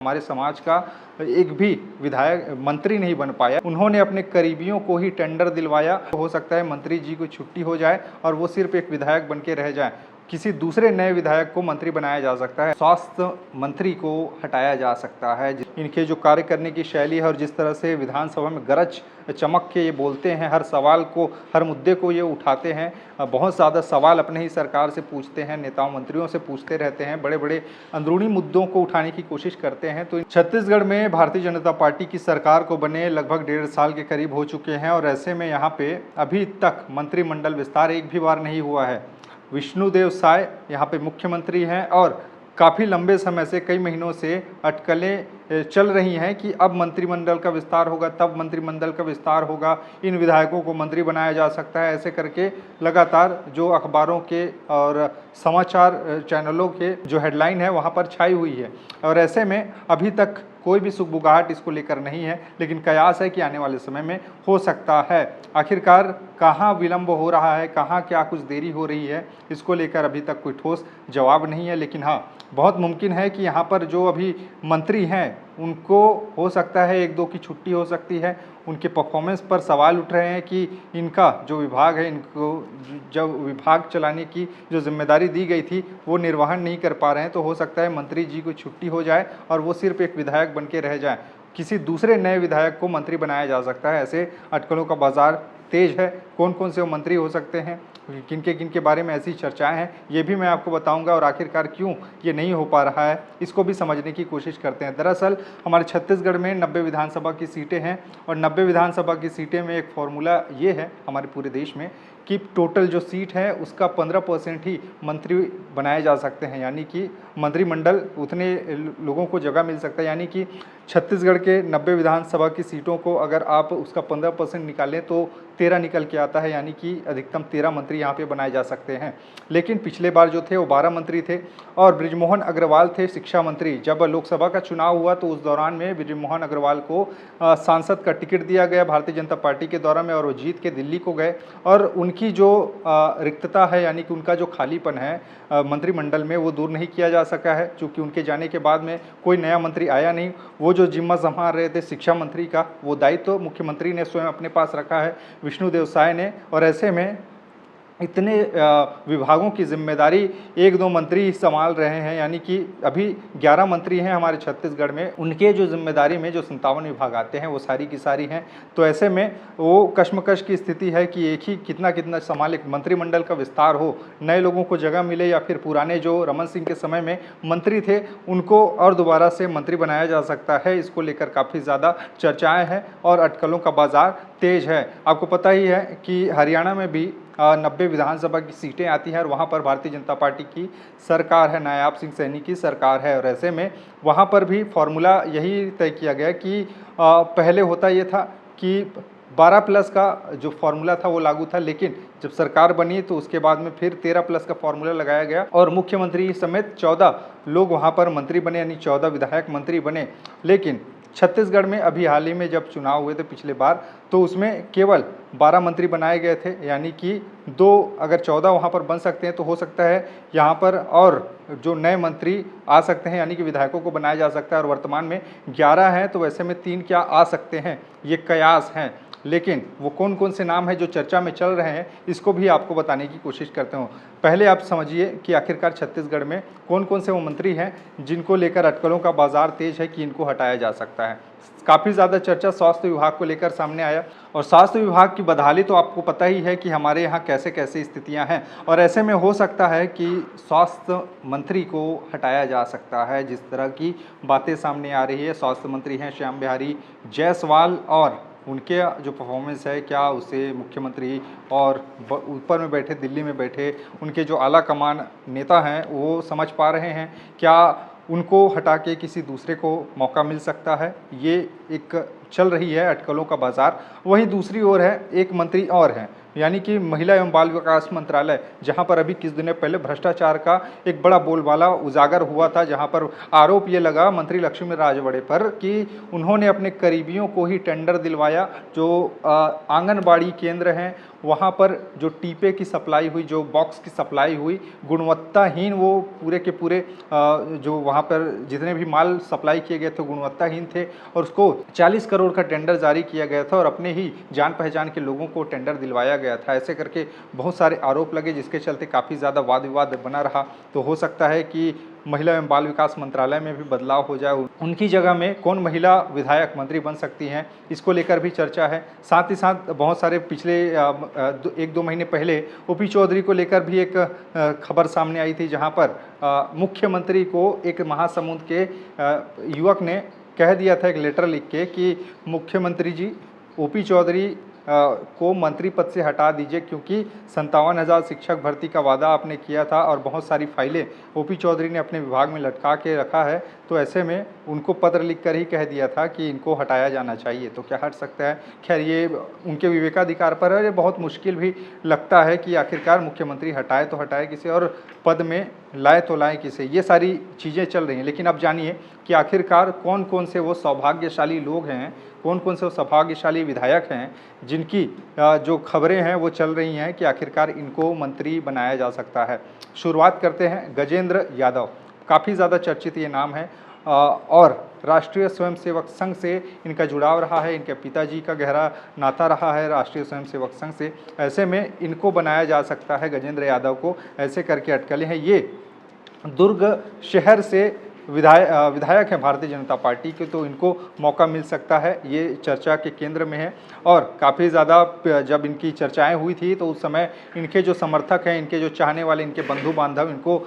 हमारे समाज का एक भी विधायक मंत्री नहीं बन पाया। उन्होंने अपने करीबियों को ही टेंडर दिलवाया। हो सकता है मंत्री जी को छुट्टी हो जाए और वो सिर्फ एक विधायक बन के रह जाए, किसी दूसरे नए विधायक को मंत्री बनाया जा सकता है। स्वास्थ्य मंत्री को हटाया जा सकता है। इनके जो कार्य करने की शैली है और जिस तरह से विधानसभा में गरज चमक के ये बोलते हैं, हर सवाल को, हर मुद्दे को ये उठाते हैं, बहुत ज़्यादा सवाल अपने ही सरकार से पूछते हैं, नेताओं मंत्रियों से पूछते रहते हैं, बड़े बड़े अंदरूनी मुद्दों को उठाने की कोशिश करते हैं। तो छत्तीसगढ़ में भारतीय जनता पार्टी की सरकार को बने लगभग 1.5 साल के करीब हो चुके हैं और ऐसे में यहाँ पे अभी तक मंत्रिमंडल विस्तार एक भी बार नहीं हुआ है। विष्णुदेव साय यहाँ पे मुख्यमंत्री हैं और काफ़ी लंबे समय से, कई महीनों से अटकलें चल रही हैं कि अब मंत्रिमंडल का विस्तार होगा, तब मंत्रिमंडल का विस्तार होगा, इन विधायकों को मंत्री बनाया जा सकता है। ऐसे करके लगातार जो अखबारों के और समाचार चैनलों के जो हेडलाइन है वहाँ पर छाई हुई है और ऐसे में अभी तक कोई भी सुगबुगाहट इसको लेकर नहीं है, लेकिन कयास है कि आने वाले समय में हो सकता है। आखिरकार कहाँ विलंब हो रहा है, कहाँ क्या कुछ देरी हो रही है, इसको लेकर अभी तक कोई ठोस जवाब नहीं है। लेकिन हाँ, बहुत मुमकिन है कि यहाँ पर जो अभी मंत्री हैं उनको हो सकता है 1-2 की छुट्टी हो सकती है। उनके परफॉर्मेंस पर सवाल उठ रहे हैं कि इनका जो विभाग है, इनको जब विभाग चलाने की जो जिम्मेदारी दी गई थी वो निर्वहन नहीं कर पा रहे हैं। तो हो सकता है मंत्री जी को छुट्टी हो जाए और वो सिर्फ एक विधायक बन के रह जाए, किसी दूसरे नए विधायक को मंत्री बनाया जा सकता है। ऐसे अटकलों का बाजार तेज है। कौन कौन से वो मंत्री हो सकते हैं, किनके बारे में ऐसी चर्चाएं हैं, ये भी मैं आपको बताऊंगा और आखिरकार क्यों ये नहीं हो पा रहा है इसको भी समझने की कोशिश करते हैं। दरअसल हमारे छत्तीसगढ़ में 90 विधानसभा की सीटें हैं और 90 विधानसभा की सीटें में एक फॉर्मूला ये है हमारे पूरे देश में कि टोटल जो सीट है उसका 15% ही मंत्री बनाए जा सकते हैं, यानी कि मंत्रिमंडल उतने लोगों को जगह मिल सकता है। यानी कि छत्तीसगढ़ के 90 विधानसभा की सीटों को अगर आप उसका 15% निकालें तो 13 निकल के आता है, यानी कि अधिकतम 13 मंत्री यहाँ पे बनाए जा सकते हैं। लेकिन पिछले बार जो थे वो 12 मंत्री थे और बृजमोहन अग्रवाल थे शिक्षा मंत्री। जब लोकसभा का चुनाव हुआ तो उस दौरान में बृजमोहन अग्रवाल को सांसद का टिकट दिया गया भारतीय जनता पार्टी के दौरान में और वो जीत के दिल्ली को गए और उनकी जो रिक्तता है, यानी कि उनका जो खालीपन है मंत्रिमंडल में, वो दूर नहीं किया जा सका है। चूँकि उनके जाने के बाद में कोई नया मंत्री आया नहीं। वो जो जिम्मा संभाल रहे थे शिक्षा मंत्री का, वो दायित्व तो मुख्यमंत्री ने स्वयं अपने पास रखा है, विष्णुदेव साय ने। और ऐसे में इतने विभागों की जिम्मेदारी 1-2 मंत्री संभाल रहे हैं, यानी कि अभी 11 मंत्री हैं हमारे छत्तीसगढ़ में। उनके जो जिम्मेदारी में जो 57 विभाग आते हैं वो सारी की सारी हैं। तो ऐसे में वो कश्मकश की स्थिति है कि एक ही कितना संभाले, मंत्रिमंडल का विस्तार हो, नए लोगों को जगह मिले या फिर पुराने जो रमन सिंह के समय में मंत्री थे उनको और दोबारा से मंत्री बनाया जा सकता है। इसको लेकर काफ़ी ज़्यादा चर्चाएँ हैं और अटकलों का बाजार तेज है। आपको पता ही है कि हरियाणा में भी 90 विधानसभा की सीटें आती हैं और वहाँ पर भारतीय जनता पार्टी की सरकार है, नायाब सिंह सैनी की सरकार है। और ऐसे में वहाँ पर भी फॉर्मूला यही तय किया गया कि पहले होता ये था कि 12+ का जो फॉर्मूला था वो लागू था, लेकिन जब सरकार बनी तो उसके बाद में फिर 13+ का फॉर्मूला लगाया गया और मुख्यमंत्री समेत 14 लोग वहाँ पर मंत्री बने, यानी 14 विधायक मंत्री बने। लेकिन छत्तीसगढ़ में अभी हाल ही में जब चुनाव हुए थे पिछले बार, तो उसमें केवल 12 मंत्री बनाए गए थे, यानी कि 2 अगर 14 वहाँ पर बन सकते हैं तो हो सकता है यहाँ पर और जो नए मंत्री आ सकते हैं, यानी कि विधायकों को बनाया जा सकता है। और वर्तमान में 11 हैं, तो वैसे में 3 क्या आ सकते हैं, ये कयास हैं। लेकिन वो कौन कौन से नाम हैं जो चर्चा में चल रहे हैं, इसको भी आपको बताने की कोशिश करते हूँ। पहले आप समझिए कि आखिरकार छत्तीसगढ़ में कौन कौन से वो मंत्री हैं जिनको लेकर अटकलों का बाजार तेज है कि इनको हटाया जा सकता है। काफ़ी ज़्यादा चर्चा स्वास्थ्य विभाग को लेकर सामने आया और स्वास्थ्य विभाग की बदहाली तो आपको पता ही है कि हमारे यहाँ कैसे कैसे स्थितियाँ हैं और ऐसे में हो सकता है कि स्वास्थ्य मंत्री को हटाया जा सकता है। जिस तरह की बातें सामने आ रही है, स्वास्थ्य मंत्री हैं श्याम बिहारी जायसवाल और उनके जो परफॉर्मेंस है, क्या उसे मुख्यमंत्री और ऊपर में बैठे, दिल्ली में बैठे उनके जो आला कमान नेता हैं वो समझ पा रहे हैं? क्या उनको हटा के किसी दूसरे को मौका मिल सकता है? ये एक चल रही है अटकलों का बाजार। वहीं दूसरी ओर है एक मंत्री और हैं, यानी कि महिला एवं बाल विकास मंत्रालय, जहां पर अभी कुछ दिनों पहले भ्रष्टाचार का एक बड़ा बोलबाला उजागर हुआ था, जहां पर आरोप ये लगा मंत्री लक्ष्मी राजवड़े पर कि उन्होंने अपने करीबियों को ही टेंडर दिलवाया। जो आंगनबाड़ी केंद्र हैं वहाँ पर जो टीपे की सप्लाई हुई, जो बॉक्स की सप्लाई हुई, गुणवत्ताहीन वो पूरे के पूरे जो वहाँ पर जितने भी माल सप्लाई किए गए थे गुणवत्ताहीन थे और उसको 40 करोड़ का टेंडर जारी किया गया था और अपने ही जान पहचान के लोगों को टेंडर दिलवाया गया था। ऐसे करके बहुत सारे आरोप लगे जिसके चलते काफ़ी ज़्यादा वाद विवाद बना रहा। तो हो सकता है कि महिला एवं बाल विकास मंत्रालय में भी बदलाव हो जाए, उनकी जगह में कौन महिला विधायक मंत्री बन सकती हैं, इसको लेकर भी चर्चा है। साथ ही साथ बहुत सारे पिछले 1-2 महीने पहले ओपी चौधरी को लेकर भी एक खबर सामने आई थी, जहां पर मुख्यमंत्री को एक महासमुंद के युवक ने कह दिया था एक लेटर लिख के कि मुख्यमंत्री जी ओपी चौधरी को मंत्री पद से हटा दीजिए, क्योंकि 57,000 शिक्षक भर्ती का वादा आपने किया था और बहुत सारी फाइलें ओपी चौधरी ने अपने विभाग में लटका के रखा है। तो ऐसे में उनको पत्र लिखकर ही कह दिया था कि इनको हटाया जाना चाहिए। तो क्या हट सकता है? खैर, ये उनके विवेकाधिकार पर है। ये बहुत मुश्किल भी लगता है कि आखिरकार मुख्यमंत्री हटाए तो हटाए किसे और पद में लाए तो लाए किसे। ये सारी चीज़ें चल रही हैं। लेकिन अब जानिए कि आखिरकार कौन कौन से वो सौभाग्यशाली लोग हैं, कौन कौन से वो सौभाग्यशाली विधायक हैं जिनकी जो खबरें हैं वो चल रही हैं कि आखिरकार इनको मंत्री बनाया जा सकता है। शुरुआत करते हैं गजेंद्र यादव। काफ़ी ज़्यादा चर्चित ये नाम है और राष्ट्रीय स्वयंसेवक संघ से इनका जुड़ाव रहा है। इनके पिताजी का गहरा नाता रहा है राष्ट्रीय स्वयंसेवक संघ से। ऐसे में इनको बनाया जा सकता है, गजेंद्र यादव को। ऐसे करके अटकलें हैं। ये दुर्ग शहर से विधायक हैं भारतीय जनता पार्टी के, तो इनको मौका मिल सकता है, ये चर्चा के केंद्र में है। और काफ़ी ज़्यादा जब इनकी चर्चाएं हुई थी तो उस समय इनके जो समर्थक हैं, इनके जो चाहने वाले, इनके बंधु बांधव इनको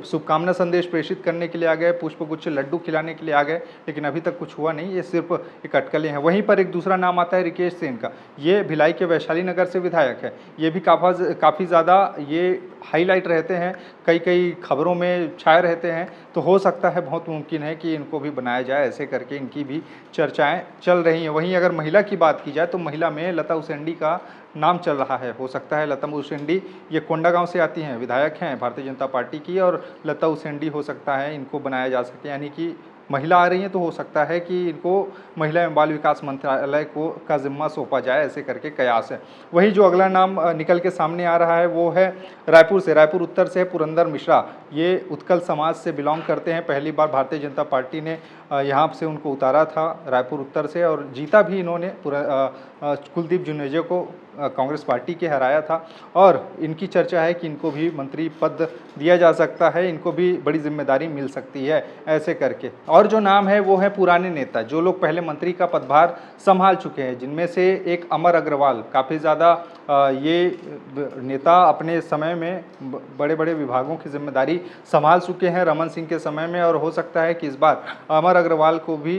शुभकामना संदेश प्रेषित करने के लिए आ गए, पुष्पगुच्छ लड्डू खिलाने के लिए आ गए, लेकिन अभी तक कुछ हुआ नहीं। ये सिर्फ एक अटकलें हैं। वहीं पर एक दूसरा नाम आता है रिकेश सेन का। ये भिलाई के वैशाली नगर से विधायक है। ये भी काफ़ी ज़्यादा ये हाईलाइट रहते हैं, कई खबरों में छाए रहते हैं। तो हो सकता है, बहुत मुमकिन है कि इनको भी बनाया जाए। ऐसे करके इनकी भी चर्चाएं चल रही हैं। वहीं अगर महिला की बात की जाए तो महिला में लता उसेंडी का नाम चल रहा है। हो सकता है लता उसेंडी, ये कोंडागांव से आती हैं, विधायक हैं भारतीय जनता पार्टी की, और लता उसेंडी हो सकता है इनको बनाया जा सके। यानी कि महिला आ रही हैं तो हो सकता है कि इनको महिला एवं बाल विकास मंत्रालय को का जिम्मा सौंपा जाए। ऐसे करके कयास है। वही जो अगला नाम निकल के सामने आ रहा है वो है रायपुर से, रायपुर उत्तर से पुरंदर मिश्रा। ये उत्कल समाज से बिलोंग करते हैं। पहली बार भारतीय जनता पार्टी ने यहाँ से उनको उतारा था रायपुर उत्तर से, और जीता भी इन्होंने कुलदीप जुनेजा को कांग्रेस पार्टी के हराया था। और इनकी चर्चा है कि इनको भी मंत्री पद दिया जा सकता है, इनको भी बड़ी जिम्मेदारी मिल सकती है। ऐसे करके और जो नाम है वो है पुराने नेता, जो लोग पहले मंत्री का पदभार संभाल चुके हैं, जिनमें से एक अमर अग्रवाल। काफ़ी ज़्यादा ये नेता अपने समय में बड़े बड़े विभागों की जिम्मेदारी संभाल चुके हैं रमन सिंह के समय में, और हो सकता है कि इस बार अमर अग्रवाल को भी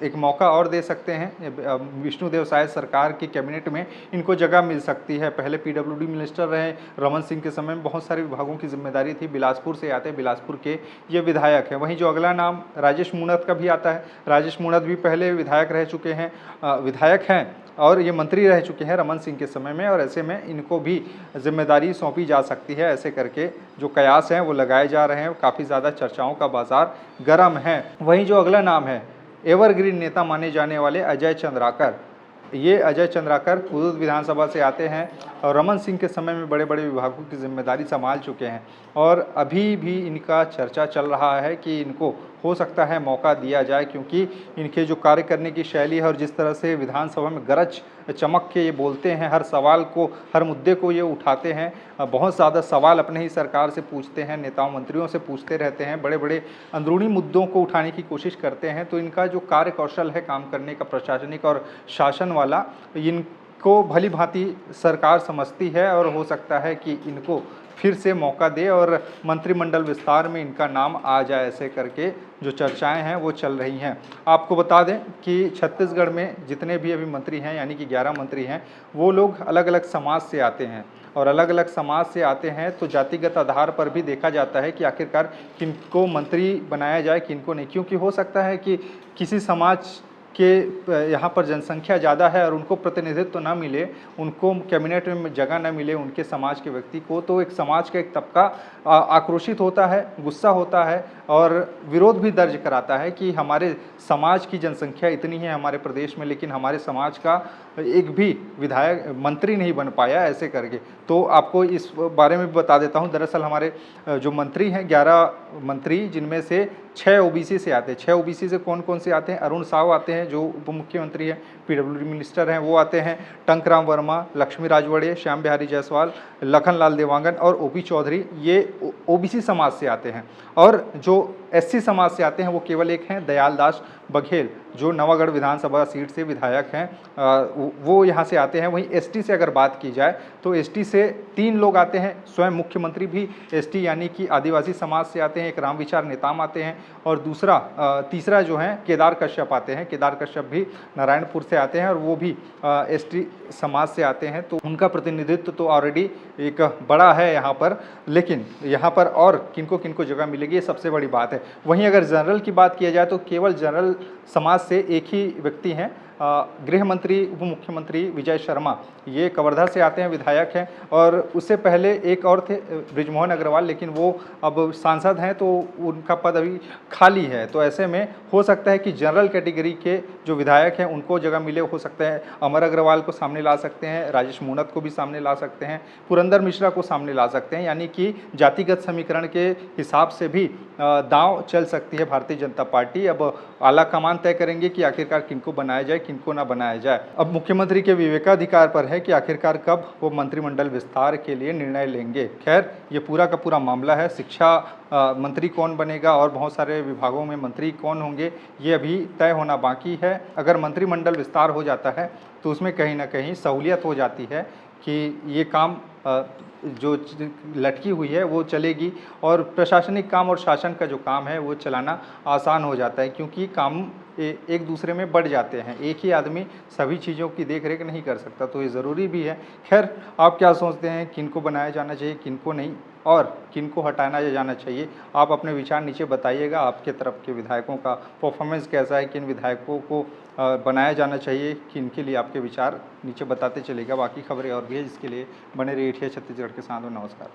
एक मौका और दे सकते हैं। विष्णुदेव साय सरकार की कैबिनेट में इनको जगह मिल सकती है। पहले पीडब्ल्यूडी मिनिस्टर रहे रमन सिंह के समय में, बहुत सारे विभागों की जिम्मेदारी थी। बिलासपुर से आते, बिलासपुर के ये विधायक हैं। वहीं जो अगला नाम राजेश मूणत का भी आता है, राजेश मूणत भी पहले विधायक रह चुके हैं, विधायक हैं और ये मंत्री रह चुके हैं रमन सिंह के समय में, और ऐसे में इनको भी जिम्मेदारी सौंपी जा सकती है। ऐसे करके जो कयास हैं वो लगाए जा रहे हैं। काफ़ी ज़्यादा चर्चाओं का बाजार गर्म है। वहीं जो अगला नाम है, एवरग्रीन नेता माने जाने वाले अजय चंद्राकर। ये अजय चंद्राकर खुद विधानसभा से आते हैं और रमन सिंह के समय में बड़े बड़े विभागों की जिम्मेदारी संभाल चुके हैं, और अभी भी इनका चर्चा चल रहा है कि इनको हो सकता है मौका दिया जाए, क्योंकि इनके जो कार्य करने की शैली है और जिस तरह से विधानसभा में गरज चमक के ये बोलते हैं, हर सवाल को, हर मुद्दे को ये उठाते हैं, बहुत ज़्यादा सवाल अपने ही सरकार से पूछते हैं, नेताओं मंत्रियों से पूछते रहते हैं, बड़े बड़े अंदरूनी मुद्दों को उठाने की कोशिश करते हैं। तो इनका जो कार्य कौशल है काम करने का, प्रशासनिक और शासन वाला, इनको भली भांति सरकार समझती है, और हो सकता है कि इनको फिर से मौका दे और मंत्रिमंडल विस्तार में इनका नाम आ जाए। ऐसे करके जो चर्चाएं हैं वो चल रही हैं। आपको बता दें कि छत्तीसगढ़ में जितने भी अभी मंत्री हैं, यानी कि 11 मंत्री हैं, वो लोग अलग अलग समाज से आते हैं, और अलग अलग समाज से आते हैं तो जातिगत आधार पर भी देखा जाता है कि आखिरकार किनको मंत्री बनाया जाए, किनको नहीं। क्योंकि हो सकता है कि किसी समाज के यहाँ पर जनसंख्या ज़्यादा है और उनको प्रतिनिधित्व तो ना मिले, उनको कैबिनेट में जगह न मिले उनके समाज के व्यक्ति को, तो एक समाज का एक तबका आक्रोशित होता है, गुस्सा होता है, और विरोध भी दर्ज कराता है कि हमारे समाज की जनसंख्या इतनी है हमारे प्रदेश में, लेकिन हमारे समाज का एक भी विधायक मंत्री नहीं बन पाया ऐसे करके। तो आपको इस बारे में भी बता देता हूं, दरअसल हमारे जो मंत्री हैं 11 मंत्री, जिनमें से 6 ओबीसी से आते हैं। 6 ओबीसी से कौन कौन से आते हैं? अरुण साव आते हैं जो उप मुख्यमंत्री हैं, पीडब्ल्यूडी मिनिस्टर हैं, वो आते हैं। टंकराम वर्मा, लक्ष्मी राजवड़े, श्याम बिहारी जायसवाल, लखनलाल देवांगन और ओपी चौधरी, ये ओबीसी समाज से आते हैं। और जो एससी समाज से आते हैं वो केवल एक हैं, दयाल दास बघेल, जो नवागढ़ विधानसभा सीट से विधायक हैं, वो यहाँ से आते हैं। वहीं एसटी से अगर बात की जाए तो एसटी से 3 लोग आते हैं, स्वयं मुख्यमंत्री भी एसटी यानी कि आदिवासी समाज से आते हैं, एक रामविचार नेताम आते हैं, और तीसरा जो है केदार कश्यप आते हैं। केदार कश्यप भी नारायणपुर से आते हैं और वो भी एसटी समाज से आते हैं। तो उनका प्रतिनिधित्व तो ऑलरेडी एक बड़ा है यहाँ पर, लेकिन यहाँ पर और किनको किनको जगह मिलेगी, ये सबसे बड़ी बात है। वहीं अगर जनरल की बात किया जाए तो केवल जनरल समाज से एक ही व्यक्ति हैं, गृह मंत्री उप मुख्यमंत्री विजय शर्मा, ये कवर्धा से आते हैं, विधायक हैं। और उससे पहले एक और थे बृजमोहन अग्रवाल, लेकिन वो अब सांसद हैं तो उनका पद अभी खाली है। तो ऐसे में हो सकता है कि जनरल कैटेगरी के जो विधायक हैं उनको जगह मिले, हो सकता है अमर अग्रवाल को सामने ला सकते हैं, राजेश मूणत को भी सामने ला सकते हैं, पुरंदर मिश्रा को सामने ला सकते हैं। यानी कि जातिगत समीकरण के हिसाब से भी दांव चल सकती है भारतीय जनता पार्टी। अब आला कमान तय करेंगे कि आखिरकार किनको बनाया जाए, किनको ना बनाया जाए। अब मुख्यमंत्री के विवेकाधिकार पर है कि आखिरकार कब वो मंत्रिमंडल विस्तार के लिए निर्णय लेंगे। खैर, ये पूरा का पूरा मामला है। शिक्षा मंत्री कौन बनेगा और बहुत सारे विभागों में मंत्री कौन होंगे, ये अभी तय होना बाकी है। अगर मंत्रिमंडल विस्तार हो जाता है तो उसमें कहीं ना कहीं सहूलियत हो जाती है कि ये काम जो लटकी हुई है वो चलेगी, और प्रशासनिक काम और शासन का जो काम है वो चलाना आसान हो जाता है, क्योंकि काम एक दूसरे में बढ़ जाते हैं। एक ही आदमी सभी चीज़ों की देख रेख नहीं कर सकता, तो ये ज़रूरी भी है। खैर, आप क्या सोचते हैं, किनको बनाया जाना चाहिए, किनको नहीं, और किनको हटाना जाना चाहिए? आप अपने विचार नीचे बताइएगा। आपके तरफ के विधायकों का परफॉर्मेंस कैसा है, किन विधायकों को बनाया जाना चाहिए, किनके लिए आपके विचार नीचे बताते चलेगा। बाकी खबरें और भी है, जिसके लिए बने रहिए छत्तीसगढ़ के साथ। नमस्कार।